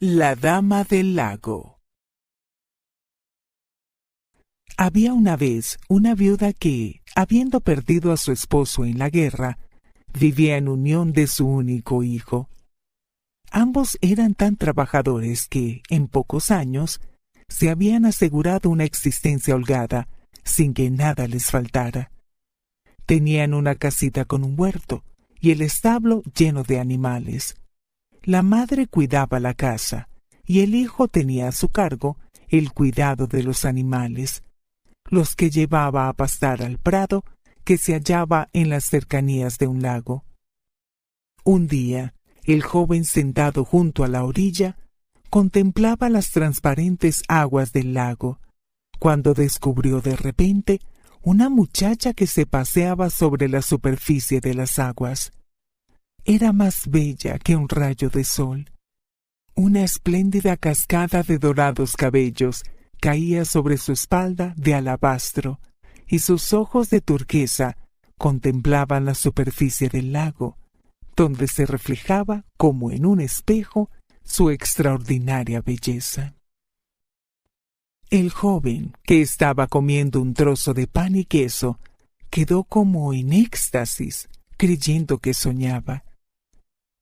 La dama del lago. Había una vez una viuda que, habiendo perdido a su esposo en la guerra, vivía en unión de su único hijo. Ambos eran tan trabajadores que, en pocos años, se habían asegurado una existencia holgada, sin que nada les faltara. Tenían una casita con un huerto y el establo lleno de animales. La madre cuidaba la casa y el hijo tenía a su cargo el cuidado de los animales, los que llevaba a pastar al prado que se hallaba en las cercanías de un lago. Un día, el joven sentado junto a la orilla contemplaba las transparentes aguas del lago, cuando descubrió de repente una muchacha que se paseaba sobre la superficie de las aguas. Era más bella que un rayo de sol. Una espléndida cascada de dorados cabellos caía sobre su espalda de alabastro, y sus ojos de turquesa contemplaban la superficie del lago, donde se reflejaba, como en un espejo, su extraordinaria belleza. El joven, que estaba comiendo un trozo de pan y queso, quedó como en éxtasis, creyendo que soñaba.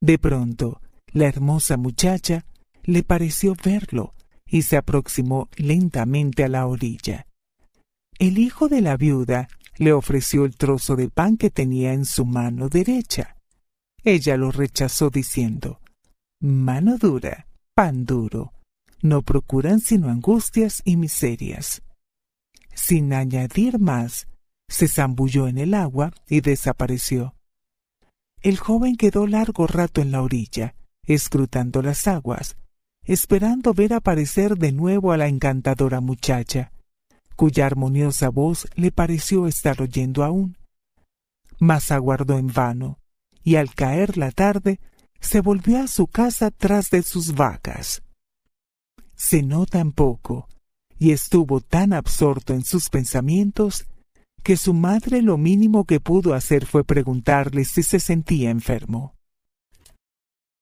De pronto, la hermosa muchacha le pareció verlo y se aproximó lentamente a la orilla. El hijo de la viuda le ofreció el trozo de pan que tenía en su mano derecha. Ella lo rechazó diciendo: «Mano dura, pan duro, no procuran sino angustias y miserias». Sin añadir más, se zambulló en el agua y desapareció. El joven quedó largo rato en la orilla, escrutando las aguas, esperando ver aparecer de nuevo a la encantadora muchacha, cuya armoniosa voz le pareció estar oyendo aún. Mas aguardó en vano, y al caer la tarde se volvió a su casa tras de sus vacas. Cenó tan poco y estuvo tan absorto en sus pensamientos que su madre lo mínimo que pudo hacer fue preguntarle si se sentía enfermo.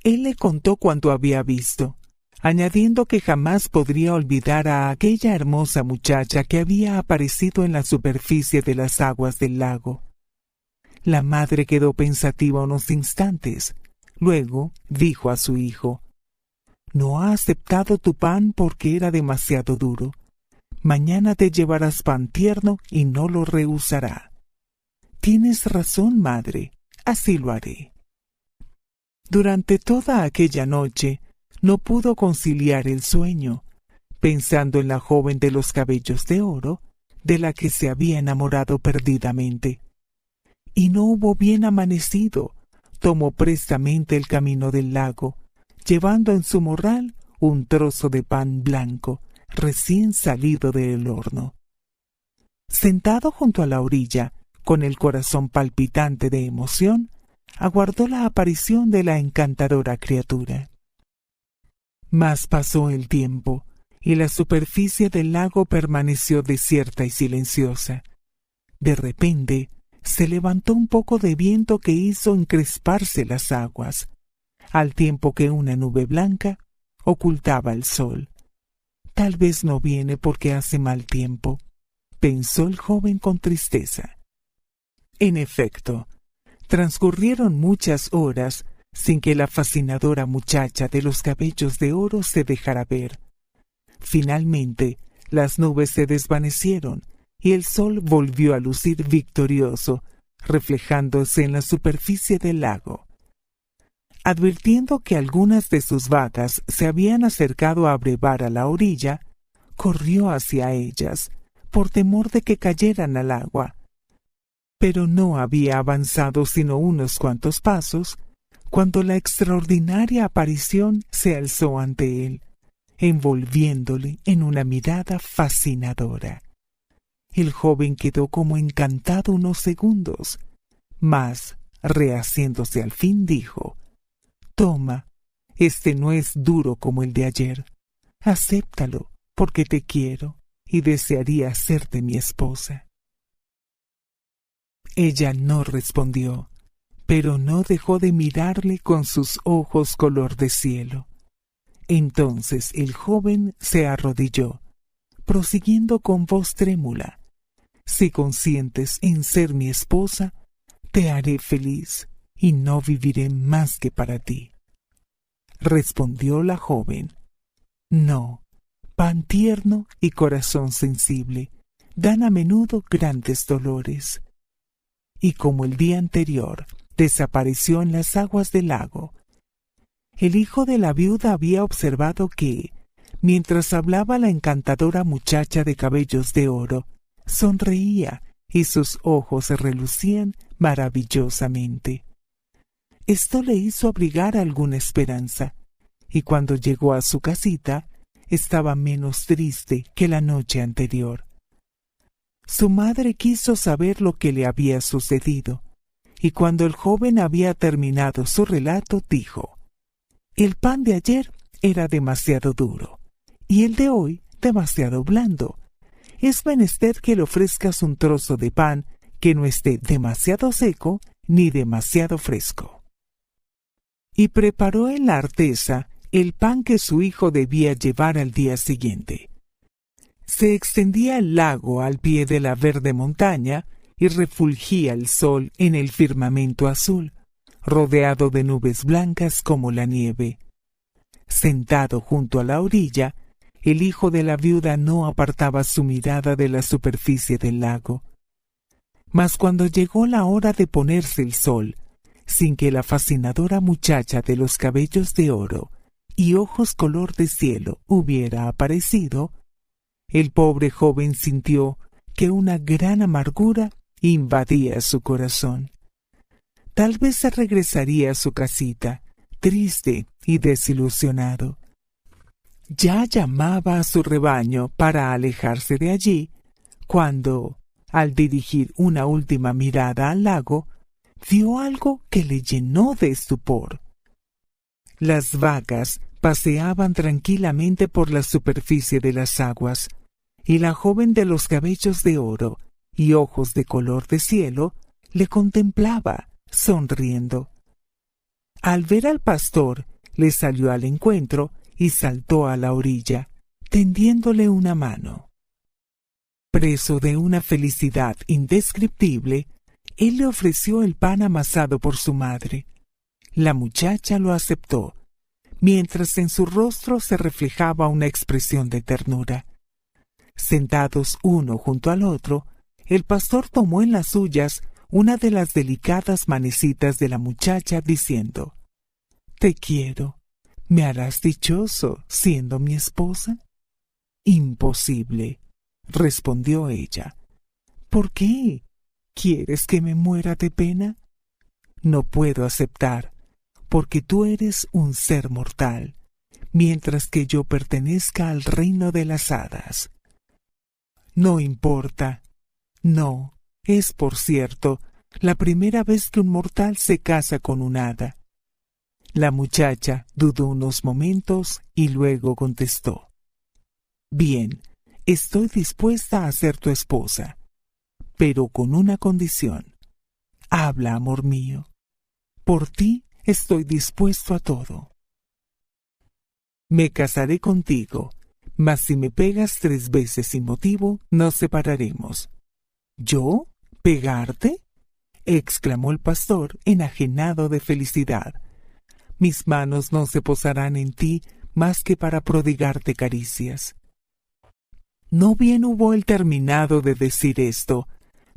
Él le contó cuanto había visto, añadiendo que jamás podría olvidar a aquella hermosa muchacha que había aparecido en la superficie de las aguas del lago. La madre quedó pensativa unos instantes. Luego dijo a su hijo: «No ha aceptado tu pan porque era demasiado duro. Mañana te llevarás pan tierno y no lo rehusará». «Tienes razón, madre, así lo haré». Durante toda aquella noche no pudo conciliar el sueño, pensando en la joven de los cabellos de oro, de la que se había enamorado perdidamente. Y no hubo bien amanecido, tomó prestamente el camino del lago, llevando en su morral un trozo de pan blanco, recién salido del horno. Sentado junto a la orilla, con el corazón palpitante de emoción, aguardó la aparición de la encantadora criatura. Mas pasó el tiempo, y la superficie del lago permaneció desierta y silenciosa. De repente, se levantó un poco de viento que hizo encresparse las aguas, al tiempo que una nube blanca ocultaba el sol. «Tal vez no viene porque hace mal tiempo», pensó el joven con tristeza. En efecto, transcurrieron muchas horas sin que la fascinadora muchacha de los cabellos de oro se dejara ver. Finalmente, las nubes se desvanecieron y el sol volvió a lucir victorioso, reflejándose en la superficie del lago. Advirtiendo que algunas de sus vacas se habían acercado a abrevar a la orilla, corrió hacia ellas, por temor de que cayeran al agua. Pero no había avanzado sino unos cuantos pasos, cuando la extraordinaria aparición se alzó ante él, envolviéndole en una mirada fascinadora. El joven quedó como encantado unos segundos, mas, rehaciéndose al fin, dijo: «Toma, este no es duro como el de ayer. Acéptalo, porque te quiero y desearía hacerte mi esposa». Ella no respondió, pero no dejó de mirarle con sus ojos color de cielo. Entonces el joven se arrodilló, prosiguiendo con voz trémula: «Si consientes en ser mi esposa, te haré feliz y no viviré más que para ti». Respondió la joven: «No, pan tierno y corazón sensible dan a menudo grandes dolores». Y como el día anterior, desapareció en las aguas del lago. El hijo de la viuda había observado que, mientras hablaba la encantadora muchacha de cabellos de oro, sonreía y sus ojos relucían maravillosamente. Esto le hizo abrigar alguna esperanza, y cuando llegó a su casita, estaba menos triste que la noche anterior. Su madre quiso saber lo que le había sucedido, y cuando el joven había terminado su relato, dijo: «El pan de ayer era demasiado duro, y el de hoy demasiado blando. Es menester que le ofrezcas un trozo de pan que no esté demasiado seco ni demasiado fresco». Y preparó en la artesa el pan que su hijo debía llevar al día siguiente. Se extendía el lago al pie de la verde montaña y refulgía el sol en el firmamento azul, rodeado de nubes blancas como la nieve. Sentado junto a la orilla, el hijo de la viuda no apartaba su mirada de la superficie del lago. Mas cuando llegó la hora de ponerse el sol, sin que la fascinadora muchacha de los cabellos de oro y ojos color de cielo hubiera aparecido, el pobre joven sintió que una gran amargura invadía su corazón. Tal vez se regresaría a su casita, triste y desilusionado. Ya llamaba a su rebaño para alejarse de allí, cuando, al dirigir una última mirada al lago, vio algo que le llenó de estupor. Las vacas paseaban tranquilamente por la superficie de las aguas, y la joven de los cabellos de oro y ojos de color de cielo le contemplaba, sonriendo. Al ver al pastor, le salió al encuentro y saltó a la orilla, tendiéndole una mano. Preso de una felicidad indescriptible, él le ofreció el pan amasado por su madre. La muchacha lo aceptó, mientras en su rostro se reflejaba una expresión de ternura. Sentados uno junto al otro, el pastor tomó en las suyas una de las delicadas manecitas de la muchacha, diciendo: «Te quiero. ¿Me harás dichoso siendo mi esposa?». «Imposible», respondió ella. «¿Por qué? ¿Quieres que me muera de pena?». «No puedo aceptar, porque tú eres un ser mortal, mientras que yo pertenezca al reino de las hadas». «No importa. No, es, por cierto, la primera vez que un mortal se casa con un hada». La muchacha dudó unos momentos y luego contestó: «Bien, estoy dispuesta a ser tu esposa, pero con una condición. Habla, amor mío. Por ti estoy dispuesto a todo». «Me casaré contigo, mas si me pegas 3 veces sin motivo, nos separaremos». «¿Yo? ¿Pegarte?», exclamó el pastor, enajenado de felicidad. «Mis manos no se posarán en ti más que para prodigarte caricias». No bien hubo él terminado de decir esto,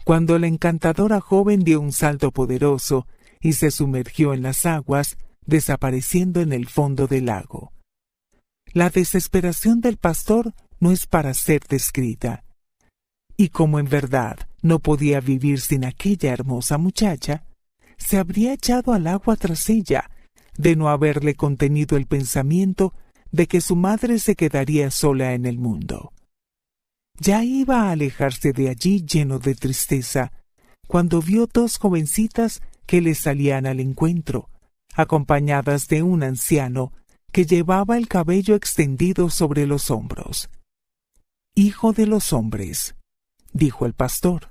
cuando la encantadora joven dio un salto poderoso y se sumergió en las aguas, desapareciendo en el fondo del lago. La desesperación del pastor no es para ser descrita. Y como en verdad no podía vivir sin aquella hermosa muchacha, se habría echado al agua tras ella, de no haberle contenido el pensamiento de que su madre se quedaría sola en el mundo. Ya iba a alejarse de allí lleno de tristeza, cuando vio 2 jovencitas que le salían al encuentro, acompañadas de un anciano que llevaba el cabello extendido sobre los hombros. «Hijo de los hombres», dijo el pastor,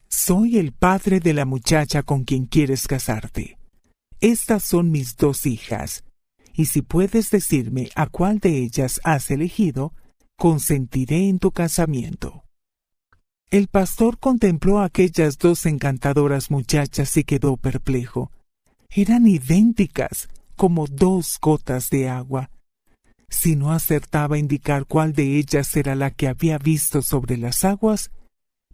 «soy el padre de la muchacha con quien quieres casarte. Estas son mis 2 hijas, y si puedes decirme a cuál de ellas has elegido, consentiré en tu casamiento». El pastor contempló a aquellas dos encantadoras muchachas y quedó perplejo. Eran idénticas, como dos gotas de agua. Si no acertaba a indicar cuál de ellas era la que había visto sobre las aguas,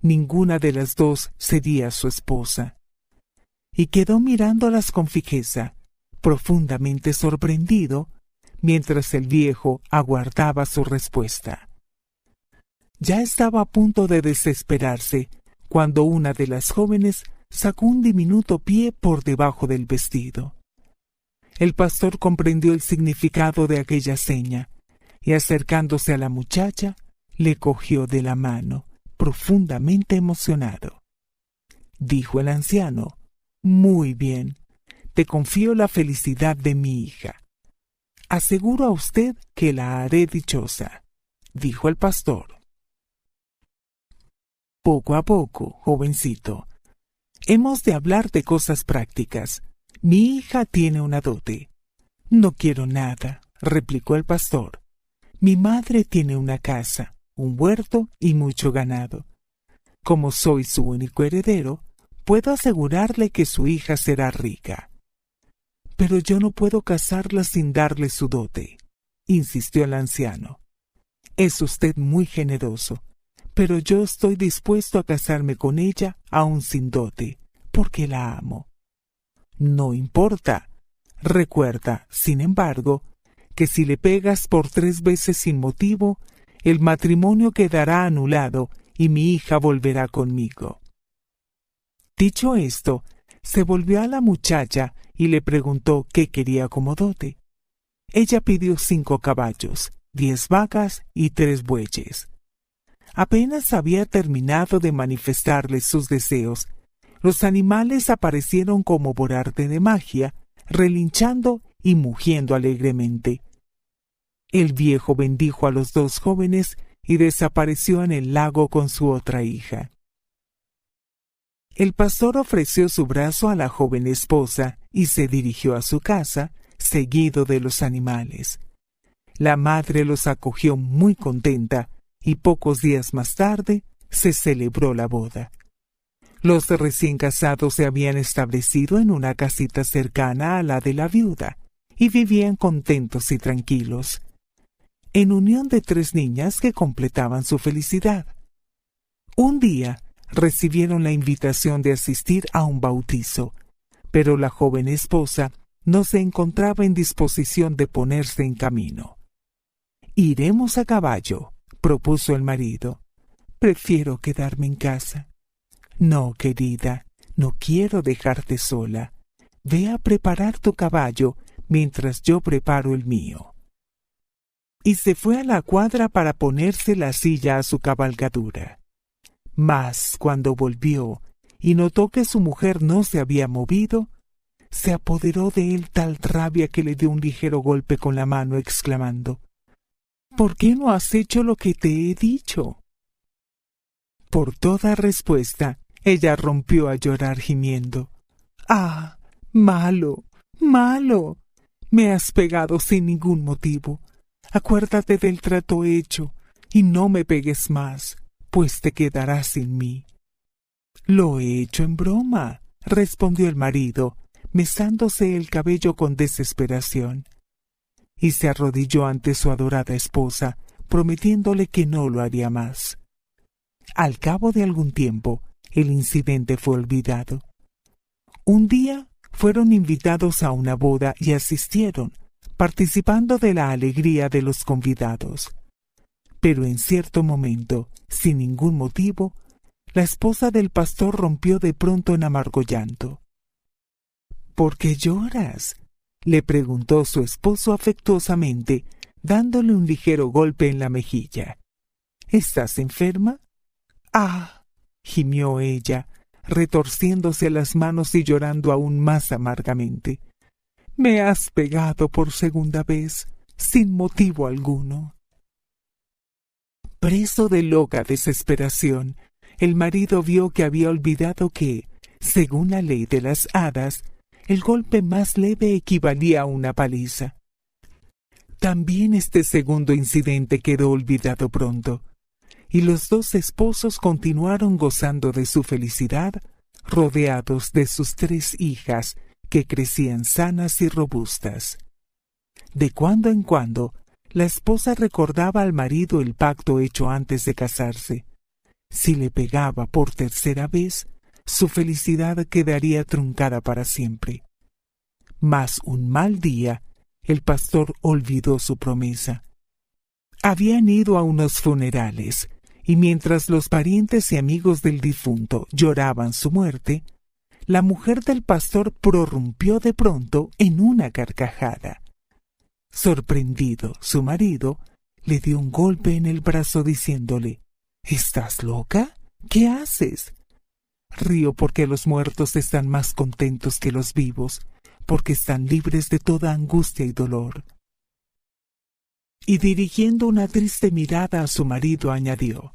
ninguna de las dos sería su esposa. Y quedó mirándolas con fijeza, profundamente sorprendido, mientras el viejo aguardaba su respuesta. Ya estaba a punto de desesperarse, cuando una de las jóvenes sacó un diminuto pie por debajo del vestido. El pastor comprendió el significado de aquella seña, y acercándose a la muchacha, le cogió de la mano, profundamente emocionado. Dijo el anciano: «Muy bien, te confío la felicidad de mi hija. Aseguro a usted que la haré dichosa», dijo el pastor. «Poco a poco, jovencito. Hemos de hablar de cosas prácticas. Mi hija tiene una dote». «No quiero nada», replicó el pastor. «Mi madre tiene una casa, un huerto y mucho ganado. Como soy su único heredero, puedo asegurarle que su hija será rica». «Pero yo no puedo casarla sin darle su dote», insistió el anciano. «Es usted muy generoso, pero yo estoy dispuesto a casarme con ella aún sin dote, porque la amo». «No importa. Recuerda, sin embargo, que si le pegas por 3 veces sin motivo, el matrimonio quedará anulado y mi hija volverá conmigo». Dicho esto, se volvió a la muchacha y le preguntó qué quería como dote. Ella pidió 5 caballos, 10 vacas y 3 bueyes. Apenas había terminado de manifestarle sus deseos, los animales aparecieron como por arte de magia, relinchando y mugiendo alegremente. El viejo bendijo a los 2 jóvenes y desapareció en el lago con su otra hija. El pastor ofreció su brazo a la joven esposa y se dirigió a su casa, seguido de los animales. La madre los acogió muy contenta y pocos días más tarde se celebró la boda. Los recién casados se habían establecido en una casita cercana a la de la viuda y vivían contentos y tranquilos, en unión de 3 niñas que completaban su felicidad. Un día recibieron la invitación de asistir a un bautizo, pero la joven esposa no se encontraba en disposición de ponerse en camino. «Iremos a caballo», propuso el marido. «Prefiero quedarme en casa». «No, querida, no quiero dejarte sola. Ve a preparar tu caballo mientras yo preparo el mío». Y se fue a la cuadra para ponerse la silla a su cabalgadura. Mas cuando volvió y notó que su mujer no se había movido, se apoderó de él tal rabia que le dio un ligero golpe con la mano, exclamando: «¿Por qué no has hecho lo que te he dicho?». Por toda respuesta, ella rompió a llorar gimiendo: «¡Ah, malo, malo! Me has pegado sin ningún motivo. Acuérdate del trato hecho y no me pegues más, pues te quedarás sin mí». «Lo he hecho en broma», respondió el marido, mesándose el cabello con desesperación. Y se arrodilló ante su adorada esposa, prometiéndole que no lo haría más. Al cabo de algún tiempo, el incidente fue olvidado. Un día fueron invitados a una boda y asistieron, participando de la alegría de los convidados. Pero en cierto momento, sin ningún motivo, la esposa del pastor rompió de pronto en amargo llanto. «¿Por qué lloras?», le preguntó su esposo afectuosamente, dándole un ligero golpe en la mejilla. «¿Estás enferma?». «Ah», gimió ella, retorciéndose las manos y llorando aún más amargamente. «Me has pegado por segunda vez, sin motivo alguno». Preso de loca desesperación, el marido vio que había olvidado que, según la ley de las hadas, el golpe más leve equivalía a una paliza. También este segundo incidente quedó olvidado pronto, y los dos esposos continuaron gozando de su felicidad, rodeados de sus 3 hijas, que crecían sanas y robustas. De cuando en cuando, la esposa recordaba al marido el pacto hecho antes de casarse. Si le pegaba por tercera vez, su felicidad quedaría truncada para siempre. Mas un mal día, el pastor olvidó su promesa. Habían ido a unos funerales, y mientras los parientes y amigos del difunto lloraban su muerte, la mujer del pastor prorrumpió de pronto en una carcajada. Sorprendido, su marido le dio un golpe en el brazo diciéndole: «¿Estás loca? ¿Qué haces?» «Río porque los muertos están más contentos que los vivos, porque están libres de toda angustia y dolor». Y dirigiendo una triste mirada a su marido añadió: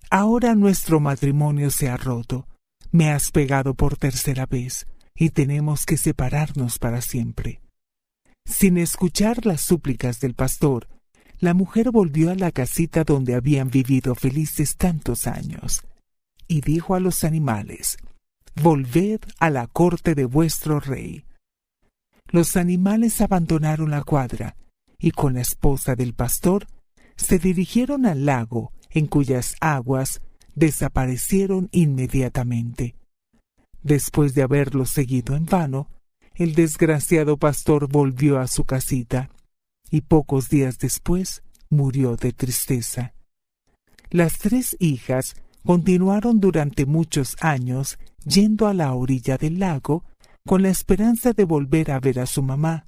«Ahora nuestro matrimonio se ha roto, me has pegado por tercera vez, y tenemos que separarnos para siempre». Sin escuchar las súplicas del pastor, la mujer volvió a la casita donde habían vivido felices tantos años, y dijo a los animales: «Volved a la corte de vuestro rey». Los animales abandonaron la cuadra, y con la esposa del pastor se dirigieron al lago, en cuyas aguas desaparecieron inmediatamente. Después de haberlos seguido en vano, el desgraciado pastor volvió a su casita, y pocos días después murió de tristeza. Las 3 hijas continuaron durante muchos años yendo a la orilla del lago con la esperanza de volver a ver a su mamá,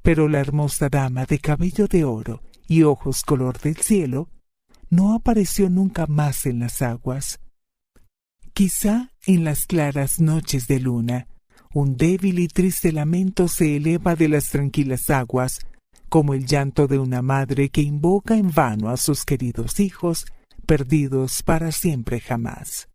pero la hermosa dama de cabello de oro y ojos color del cielo no apareció nunca más en las aguas. Quizá en las claras noches de luna, un débil y triste lamento se eleva de las tranquilas aguas, como el llanto de una madre que invoca en vano a sus queridos hijos, perdidos para siempre jamás.